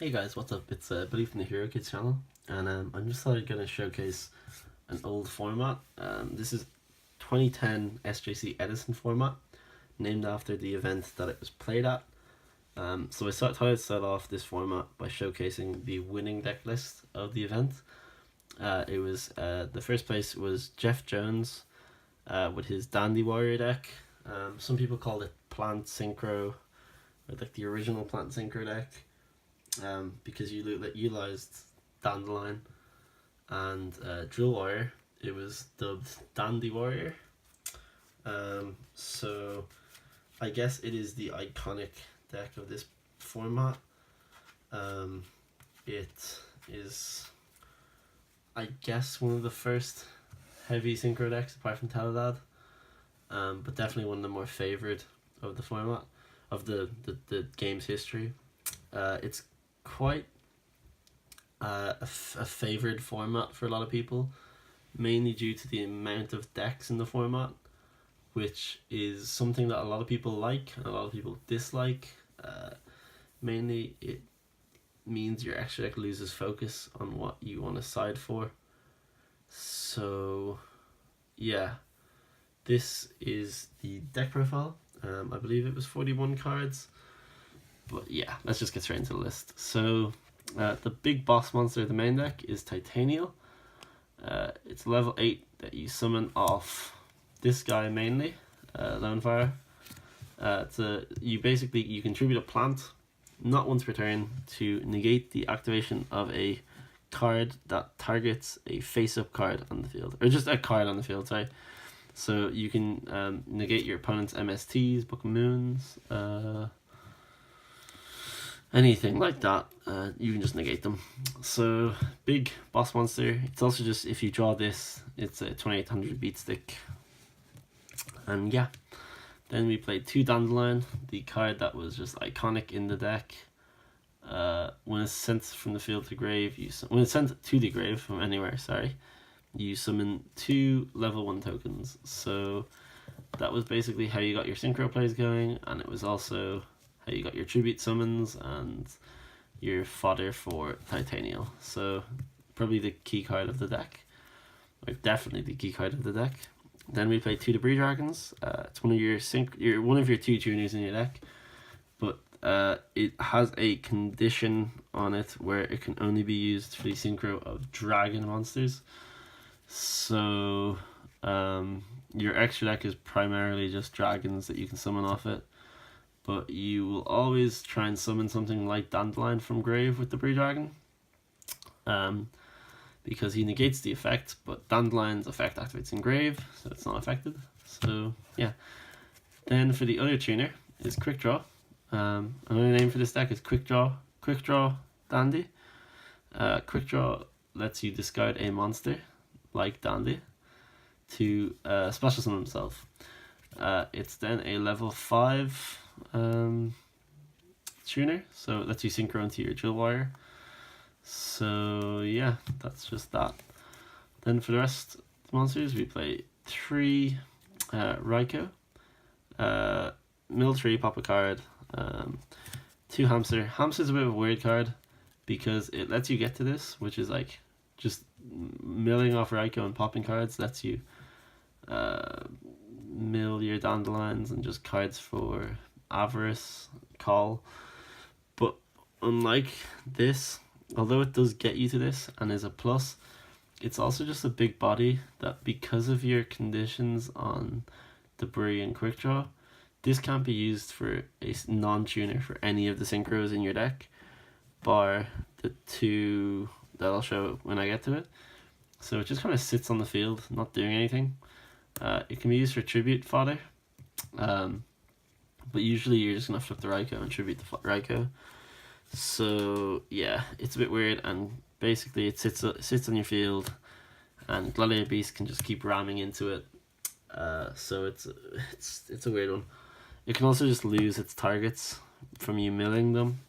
Hey guys, what's up? It's Billy from the Hero Kids channel, and I'm just going to showcase an old format. This is 2010 SJC Edison format, named after the event that it was played at. So I thought I'd start off this format by showcasing the winning deck list of the event. It was the first place was Jeff Jones with his DandyWarrior deck. Some people call it Plant Synchro, or like the original Plant Synchro deck. Because you utilized Dandelion and Drill Warrior, it was dubbed DandyWarrior. So I guess it is the iconic deck of this format. It is, I guess, one of the first heavy synchro decks apart from Teledad, but definitely one of the more favored of the format, of the game's history. It's quite a favoured format for a lot of people, mainly due to the amount of decks in the format, which is something that a lot of people like and a lot of people dislike. Mainly it means your extra deck loses focus on what you want to side for. So yeah, this is the deck profile. I believe it was 41 cards. But yeah, let's just get straight into the list. So the big boss monster of the main deck is Titanial. It's level 8 that you summon off this guy mainly, Lone Fire. You contribute a plant, not once per turn, to negate the activation of a card that targets a face-up card on the field, or just a card on the field, sorry. So you can negate your opponent's MSTs, Book of Moons, anything like that. You can just negate them. So big boss monster. It's also just, if you draw this, it's a 2800 beat stick. And yeah, then we played 2 Dandelion, the card that was just iconic in the deck. When it's sent from the field to grave, when it's sent to the grave from anywhere, sorry, you summon 2 level 1 tokens. So that was basically how you got your synchro plays going, and it was also how you got your tribute summons and your fodder for Titanial. So probably the key card of the deck, or definitely the key card of the deck. Then we played 2 Debris Dragons. It's one of your 2 tuners in your deck, but it has a condition on it where it can only be used for the synchro of dragon monsters. So your extra deck is primarily just dragons that you can summon off it, but you will always try and summon something like Dandelion from grave with the Debris Dragon, because he negates the effect, but Dandelion's effect activates in grave, so it's not affected. So yeah. Then for the other tuner is Quick Draw. Another name for this deck is Quick Draw Dandy. Quick Draw lets you discard a monster like Dandy to special summon himself. It's then a level 5 tuner, so it lets you synchro into your Drill Warrior. So yeah, that's just that. Then for the rest of the monsters, we play 3 Raikou, military, pop a card, 2 Hamster. Hamster's a bit of a weird card because it lets you get to this, which is like just milling off Raikou and popping cards lets you mill your Dandelions and just cards for Avarice, Call. But unlike this, although it does get you to this and is a plus, it's also just a big body that, because of your conditions on Debris and Quick Draw, this can't be used for a non-tuner for any of the synchros in your deck, bar the 2 that I'll show when I get to it. So it just kind of sits on the field, not doing anything. It can be used for tribute fodder, but usually you're just going to flip the Raikou and tribute the Raikou. So yeah, it's a bit weird, and basically it sits on your field, and Gladiator Beast can just keep ramming into it. So it's a weird one. It can also just lose its targets from you milling them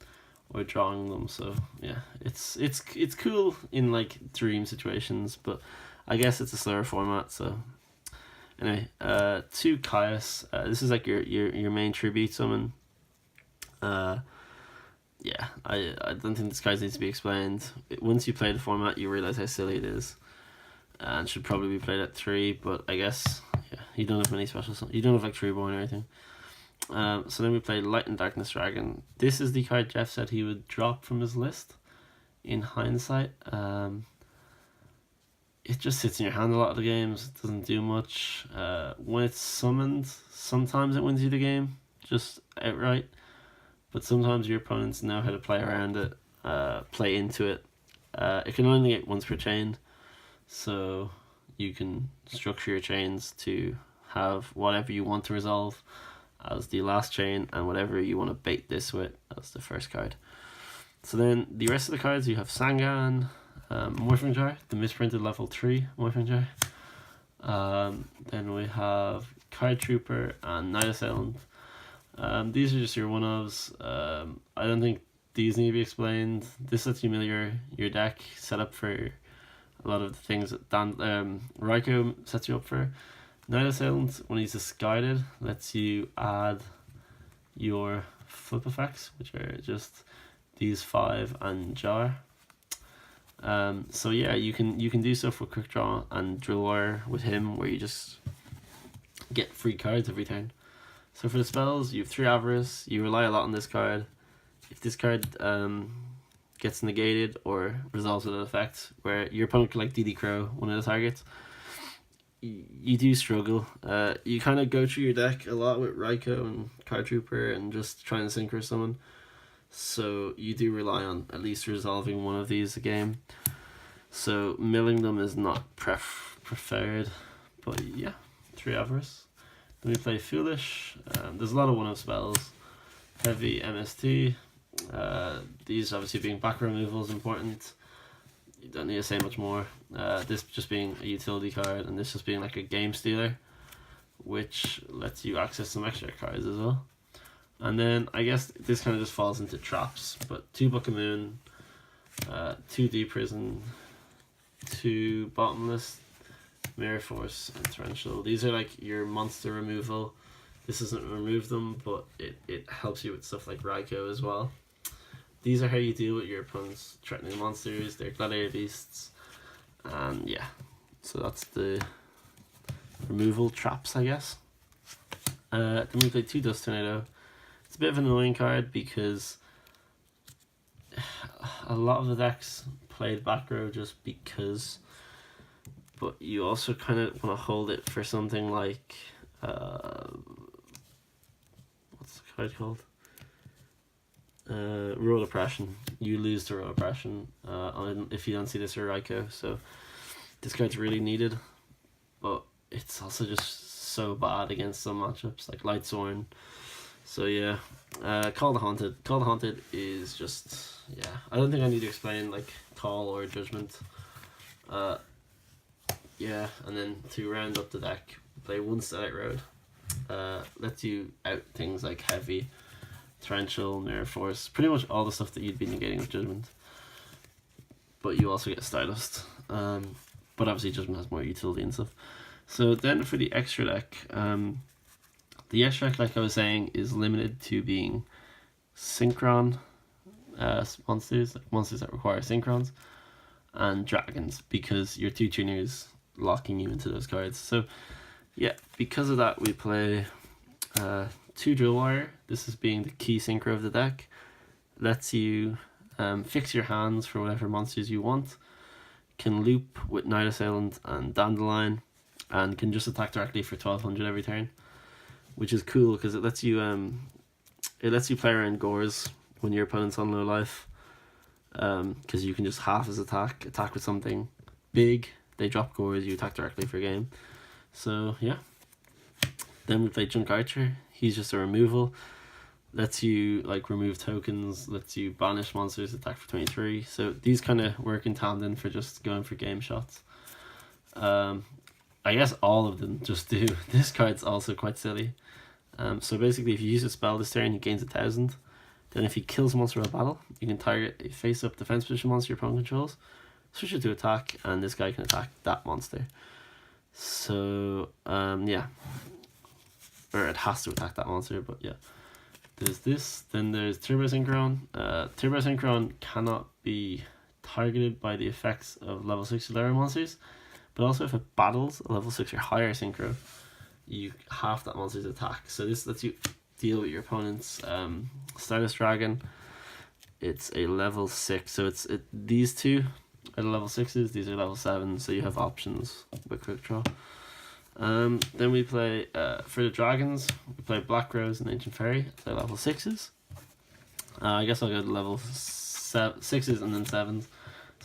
or drawing them. So yeah, it's cool in like dream situations, but I guess it's a slower format. So anyway, 2 Caius. This is like your main tribute summon. yeah, I don't think this card needs to be explained. Once you play the format, you realize how silly it is, and should probably be played at 3. But I guess yeah, you don't have many special. You don't have like Treeborn or anything. So then we play Light and Darkness Dragon. This is the card Jeff said he would drop from his list. In hindsight, it just sits in your hand a lot of the games. It doesn't do much. When it's summoned, sometimes it wins you the game, just outright. But sometimes your opponents know how to play around it, play into it. It can only get once per chain, so you can structure your chains to have whatever you want to resolve as the last chain, and whatever you want to bait this with as the first card. So then the rest of the cards, you have Sangan, Morphing Jar, the misprinted level 3 Morphing Jar. Then we have Card Trooper and Night Assailant. These are just your one-ofs. I don't think these need to be explained. This lets you mill your deck set up for a lot of the things that Raiko sets you up for. Night Assailant, when he's disguided, lets you add your flip effects, which are just these 5 and Jar. So yeah, you can do stuff with Quick Draw and Drill Wire with him, where you just get free cards every turn. So for the spells, you have 3 Avarice. You rely a lot on this card. If this card gets negated or resolves with an effect, where your opponent can like DD Crow one of the targets, you do struggle. You kind of go through your deck a lot with Raiko and Card Trooper and just trying to synchro someone. So you do rely on at least resolving one of these a game. So milling them is not preferred. But yeah, 3 Avarice. Then we play Foolish. There's a lot of one-of spells. Heavy MST. These obviously being back removal is important. You don't need to say much more. This just being a utility card, and this just being like a game stealer, which lets you access some extra cards as well. And then I guess this kind of just falls into traps, but 2 Book of Moon, 2 Deep Prison, 2 Bottomless, Mirror Force, and Torrential. These are like your monster removal. This doesn't remove them, but it helps you with stuff like Raiko as well. These are how you deal with your opponent's threatening monsters, their gladiator beasts, and yeah, so that's the removal traps, I guess. Then we play 2 Dust Tornado. It's a bit of an annoying card because a lot of the decks played back row just because, but you also kind of want to hold it for something like, what's the card called? Royal Oppression. You lose to Royal Oppression if you don't see this or Raiko, so this card's really needed, but it's also just so bad against some matchups like Lightsworn. So yeah, Call the Haunted. Call the Haunted is just, yeah, I don't think I need to explain like Call or Judgment. Yeah, and then to round up the deck, play 1 Starlight Road. Lets you out things like Heavy, Torrential, Mirror Force, pretty much all the stuff that you'd be negating with Judgment. But you also get Stylist. But obviously Judgment has more utility and stuff. So then for the extra deck, the extra deck, like I was saying, is limited to being Synchron monsters, like monsters that require Synchrons, and Dragons, because your 2 tuners locking you into those cards. So yeah, because of that, we play 2 Drill Wire. This is being the key synchro of the deck. Lets you fix your hands for whatever monsters you want. Can loop with Night Assailant and Dandelion, and can just attack directly for 1200 every turn, which is cool because it lets you play around Gores when your opponent's on low life, because you can just half his attack with something big. They drop Gores, you attack directly for a game. So yeah. Then we play Junk Archer. He's just a removal. Lets you like remove tokens, lets you banish monsters, attack for 23. So these kind of work in tandem for just going for game shots. I guess all of them just do. This card's also quite silly. So basically if you use a spell this turn, he gains 1000. Then if he kills a monster in a battle, you can target a face-up defense position monster your opponent controls, switch it to attack, and this guy can attack that monster. So yeah. Or it has to attack that monster, but yeah. there's this, then there's Turbo Synchron. Turbo Synchron cannot be targeted by the effects of level 6 or lower monsters, but also if it battles a level 6 or higher synchro, you half that monster's attack. So this lets you deal with your opponent's Stardust Dragon. It's a level 6, so these two are the level 6s, these are level 7s, so you have options with Quick Draw. Then we play, for the dragons, we play Black Rose and Ancient Fairy. They're level 6s. I guess I'll go to level 6s and then 7s.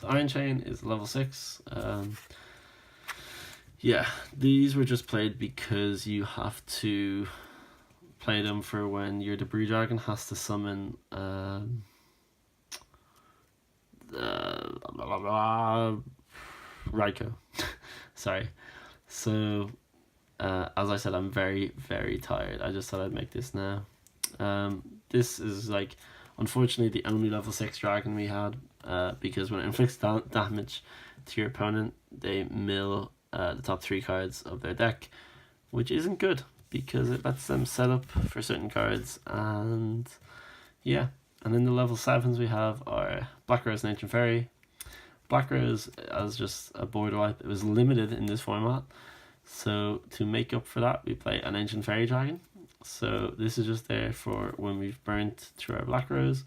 So Iron Chain is level 6. Yeah, these were just played because you have to play them for when your Debris Dragon has to summon Raikou. Sorry. So, as I said, I'm very, very tired. I just thought I'd make this now. This is like, unfortunately, the only level 6 dragon we had, because when it inflicts damage to your opponent, they mill the top 3 cards of their deck, which isn't good because it lets them set up for certain cards. And yeah, and then the level 7s we have are Black Rose and Ancient Fairy. Black Rose as just a board wipe, it was limited in this format, so to make up for that we play an Ancient Fairy Dragon. So this is just there for when we've burnt through our Black Rose,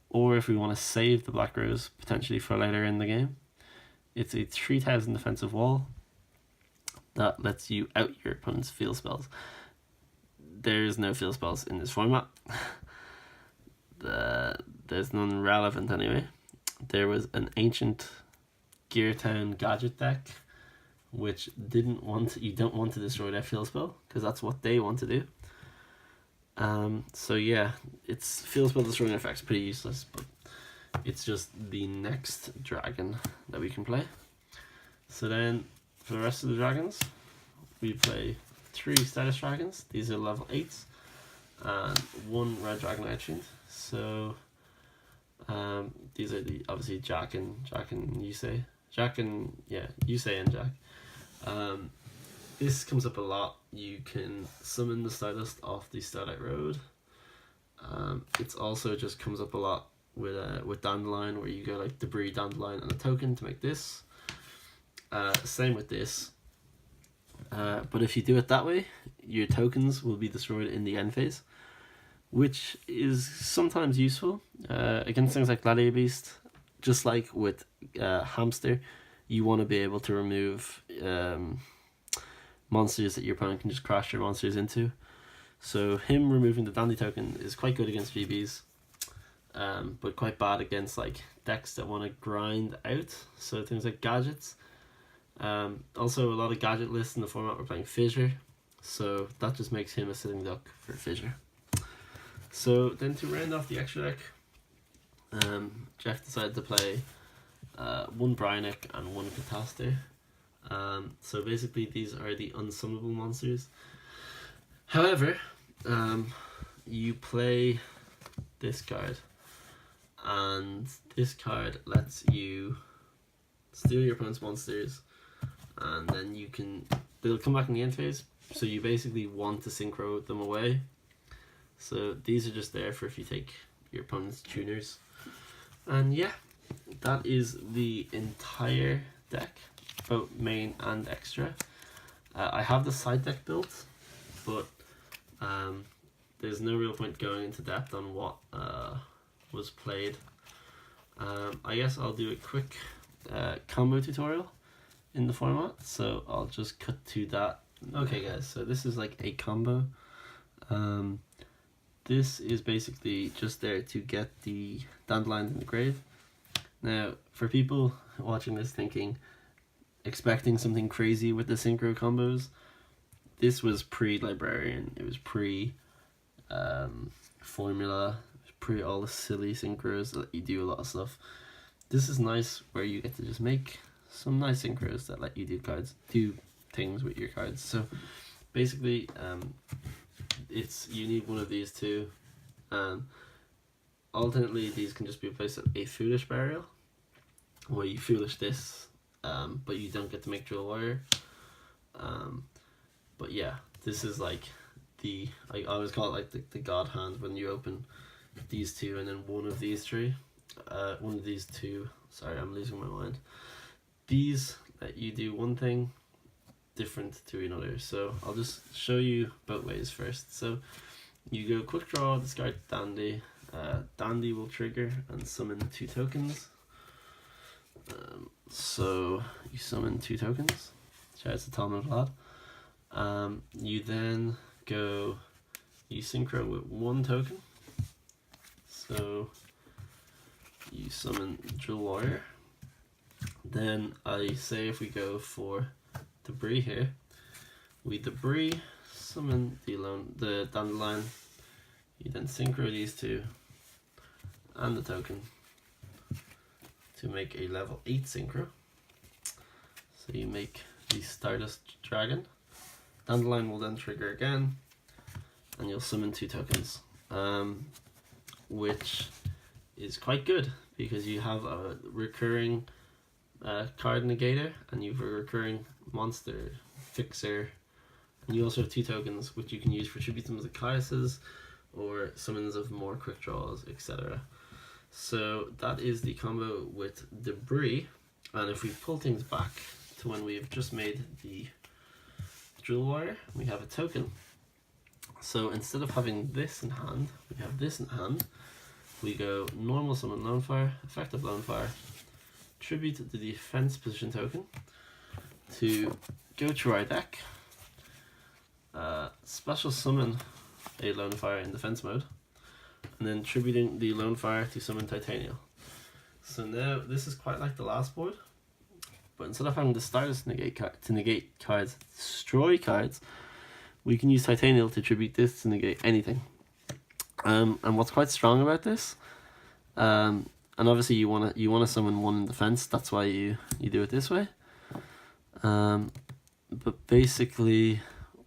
or if we want to save the Black Rose potentially for later in the game. It's a 3000 defensive wall that lets you out your opponent's field spells. There's no field spells in this format. There's none relevant anyway. There was an ancient Geartown Gadget deck which you don't want to destroy their field spell because that's what they want to do. So yeah, it's field spell destroying effects pretty useless, but it's just the next dragon that we can play. So then for the rest of the dragons, we play 3 Stardust Dragons. These are level 8s and 1 Red Dragon Archfiend. So these are the obviously Jack and Yusei. Yusei and Jack. This comes up a lot. You can summon the Stardust off the Starlight Road. It's also just comes up a lot with Dandelion, where you go like Debris, Dandelion, and a token to make this. Same with this. But if you do it that way, your tokens will be destroyed in the end phase, which is sometimes useful against things like Gladiator Beast. Just like with Hamster, you want to be able to remove monsters that your opponent can just crash your monsters into. So him removing the Dandy token is quite good against VBs, but quite bad against like decks that want to grind out. So things like gadgets. Also a lot of gadget lists in the format we're playing Fissure, so that just makes him a sitting duck for Fissure. So then to round off the extra deck, Jeff decided to play 1 Bryonic and 1 Cataster. So basically these are the unsummonable monsters. However, you play this card, and this card lets you steal your opponent's monsters, and then they'll come back in the end phase, so you basically want to synchro them away. So these are just there for if you take your opponent's tuners. And yeah, that is the entire deck, both main and extra. I have the side deck built, but there's no real point going into depth on what was played. I guess I'll do a quick combo tutorial in the format, so I'll just cut to that. Okay guys, so this is like a combo. This is basically just there to get the Dandelion in the grave. Now, for people watching this expecting something crazy with the Synchro Combos, this was pre-Librarian, it was pre-Formula, it was pre all the silly synchros that let you do a lot of stuff. This is nice where you get to just make some nice synchros that let you do things with your cards. So basically, you need one of these two. Alternately, these can just be replaced with a Foolish Burial, where you Foolish this, but you don't get to make Drill Warrior. But yeah, this is like I always call it like the God hand when you open these two and then one of these three. One of these two, sorry, I'm losing my mind. These let you do one thing different to another. So I'll just show you both ways first. So you go quick draw, discard Dandy. Dandy will trigger and summon 2 tokens. So you summon 2 tokens. Shout out to Tom and Vlad. You then go, you synchro with 1 token. So you summon DandyWarrior. Then I say if we go for debris here, we debris, summon the dandelion. You then synchro these 2 and the token to make a level 8 synchro. So you make the Stardust Dragon. Dandelion will then trigger again, and you'll summon 2 tokens, which is quite good because you have a recurring card negator and you have a recurring monster fixer, and you also have 2 tokens which you can use for tributes of Caius's or summons of more quick draws, etc. So that is the combo with debris. And if we pull things back to when we've just made the DandyWarrior, we have a token. So instead of having this in hand, we have this in hand. We go normal summon Lone Fire, effective Lone Fire, tribute the defense position token to go through our deck, special summon a Lone Fire in defense mode, and then tributing the Lone Fire to summon Titanial. So now this is quite like the last board, but instead of having the Stardust negate to negate cards, destroy cards, we can use Titanial to tribute this to negate anything. And what's quite strong about this, and obviously you wanna summon 1 in defense. That's why you do it this way. But basically,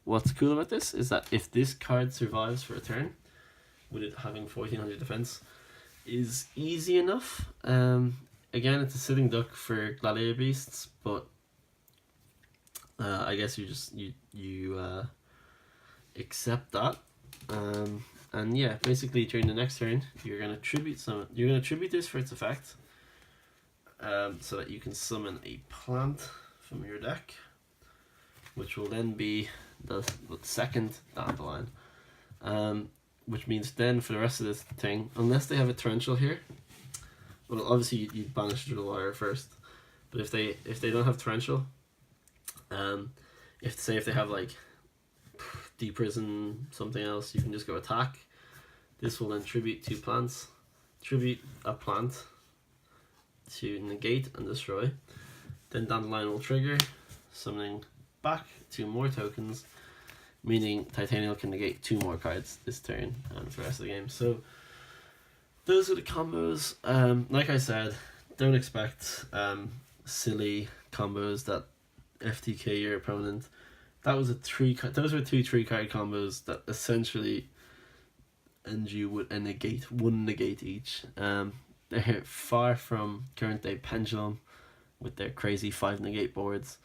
what's cool about this is that if this card survives for a turn, with it having 1400 defense, is easy enough. Again, it's a sitting duck for gladiator beasts, but I guess you accept that. And yeah, basically during the next turn, you're gonna tribute this for its effect, so that you can summon a plant from your deck, which will then be the second dandelion. Which means then for the rest of this thing, unless they have a torrential here, well, obviously you banish the wire first, but if they don't have torrential, if they have like deprison something else, you can just go attack. This will then tribute 2 plants, tribute a plant to negate and destroy. Then dandelion will trigger, summoning back 2 more tokens, meaning Titanial can negate 2 more cards this turn and for the rest of the game. So those are the combos. Like I said, don't expect silly combos that FTK your opponent. Those were 2 3-card combos that essentially end you with a negate, 1 negate each. They're far from current day Pendulum with their crazy 5 negate boards.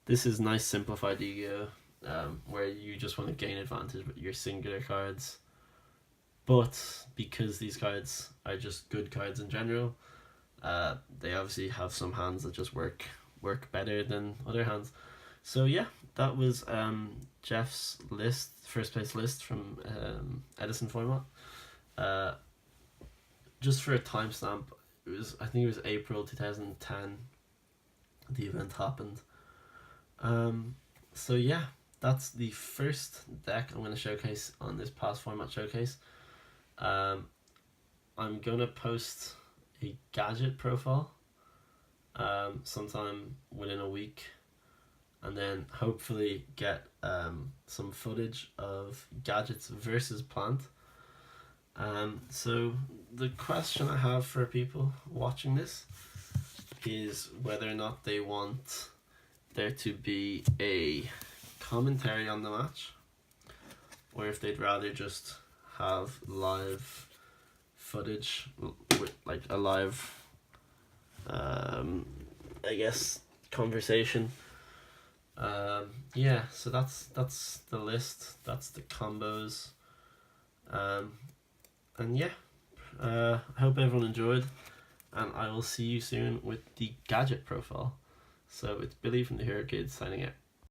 This is nice simplified Yu-Gi-Oh! Where you just want to gain advantage with your singular cards, but because these cards are just good cards in general, they obviously have some hands that just work better than other hands. So yeah, that was Jeff's first place list from Edison format. Just for a timestamp, I think it was April 2010 the event happened. So yeah, that's the first deck I'm going to showcase on this past format showcase. I'm going to post a Gadget Profile sometime within a week, and then hopefully get some footage of Gadgets versus Plant. So the question I have for people watching this is whether or not they want there to be a commentary on the match, or if they'd rather just have live footage with like a live I guess conversation Yeah, so that's the list, that's the combos, and yeah, I hope everyone enjoyed, and I will see you soon with the gadget profile. So it's Billy from the Hero Kids signing out.